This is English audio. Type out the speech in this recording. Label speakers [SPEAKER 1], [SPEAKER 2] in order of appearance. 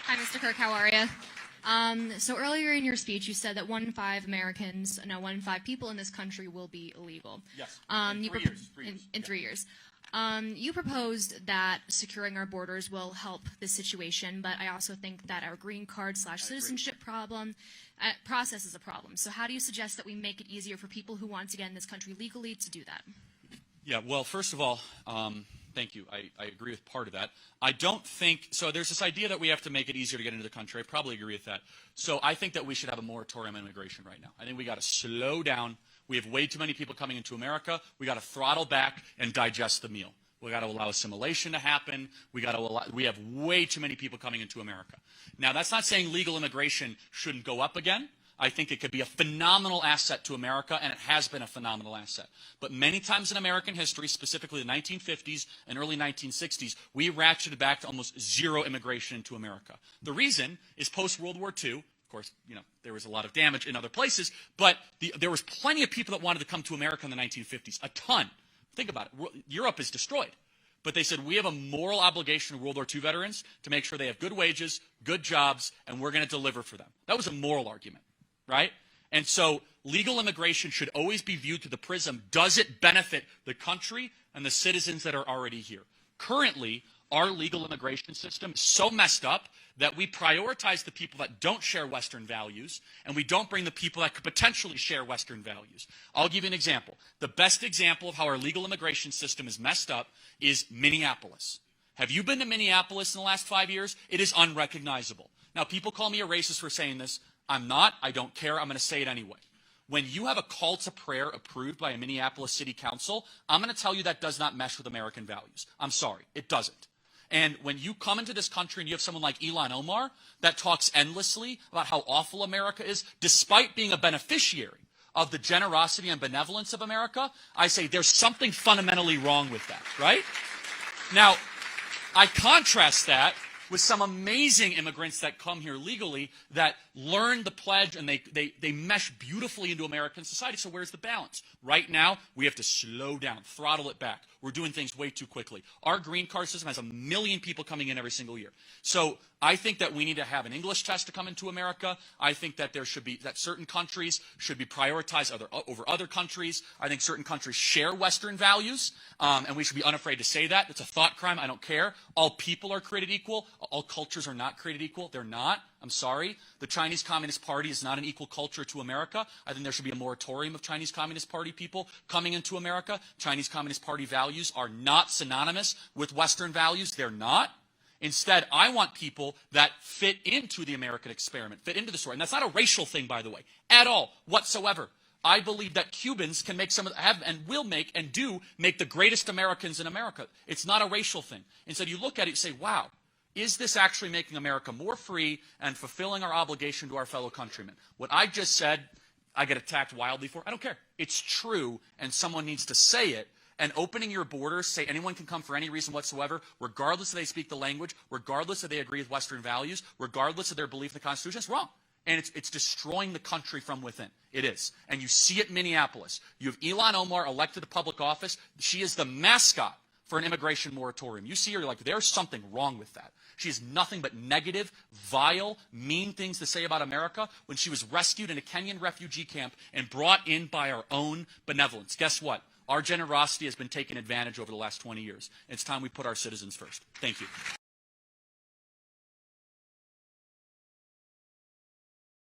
[SPEAKER 1] Hi, Mr. Kirk. How are you? So earlier in your speech, you said that 1 in 5 Americans, no, 1 in 5 people in this country will be illegal.
[SPEAKER 2] Yes.
[SPEAKER 1] In 3 years. In 3 years. You proposed that securing our borders will help this situation, but I also think that our green card / citizenship process is a problem. So how do you suggest that we make it easier for people who want to get in this country legally to do that?
[SPEAKER 2] Yeah, well, first of all, thank you. I agree with part of that. I don't think – so there's this idea that we have to make it easier to get into the country. I probably agree with that. So I think that we should have a moratorium on immigration right now. I think we got to slow down. We have way too many people coming into America. We got to throttle back and digest the meal. We got to allow assimilation to happen. We have way too many people coming into America. Now, that's not saying legal immigration shouldn't go up again. I think it could be a phenomenal asset to America, and it has been a phenomenal asset. But many times in American history, specifically the 1950s and early 1960s, we ratcheted back to almost zero immigration into America. The reason is post-World War II. Of course, you know, there was a lot of damage in other places, but there was plenty of people that wanted to come to America in the 1950s, a ton. Think about it. Europe is destroyed. But they said, we have a moral obligation to World War II veterans to make sure they have good wages, good jobs, and we're going to deliver for them. That was a moral argument, right? And so legal immigration should always be viewed through the prism, does it benefit the country and the citizens that are already here? Currently, our legal immigration system is so messed up that we prioritize the people that don't share Western values, and we don't bring the people that could potentially share Western values. I'll give you an example. The best example of how our legal immigration system is messed up is Minneapolis. Have you been to Minneapolis in the last 5 years? It is unrecognizable. Now, people call me a racist for saying this. I'm not. I don't care. I'm going to say it anyway. When you have a call to prayer approved by a Minneapolis City Council, I'm going to tell you that does not mesh with American values. I'm sorry. It doesn't. And when you come into this country and you have someone like Ilhan Omar that talks endlessly about how awful America is, despite being a beneficiary of the generosity and benevolence of America, I say there's something fundamentally wrong with that, right? Now, I contrast that with some amazing immigrants that come here legally that learn the pledge and they mesh beautifully into American society. So where's the balance? Right now, we have to slow down, throttle it back. We're doing things way too quickly. Our green card system has 1 million people coming in every single year. So I think that we need to have an English test to come into America. I think that there should be that certain countries should be prioritized over other countries. I think certain countries share Western values, and we should be unafraid to say that. It's a thought crime. I don't care. All people are created equal. All cultures are not created equal. They're not. I'm sorry. The Chinese Communist Party is not an equal culture to America. I think there should be a moratorium of Chinese Communist Party people coming into America. Chinese Communist Party values are not synonymous with Western values. They're not. Instead, I want people that fit into the American experiment, fit into the story. And that's not a racial thing, by the way, at all, whatsoever. I believe that Cubans can make have and will make and do make the greatest Americans in America. It's not a racial thing. Instead, you look at it and say, wow, is this actually making America more free and fulfilling our obligation to our fellow countrymen? What I just said, I get attacked wildly for. I don't care. It's true, and someone needs to say it. And opening your borders, say anyone can come for any reason whatsoever, regardless if they speak the language, regardless if they agree with Western values, regardless of their belief in the Constitution, it's wrong. And it's destroying the country from within. It is. And you see it in Minneapolis. You have Ilhan Omar elected to public office. She is the mascot for an immigration moratorium. You see her, you're like, there's something wrong with that. She has nothing but negative, vile, mean things to say about America when she was rescued in a Kenyan refugee camp and brought in by our own benevolence. Guess what? Our generosity has been taken advantage over the last 20 years. It's time we put our citizens first. Thank you.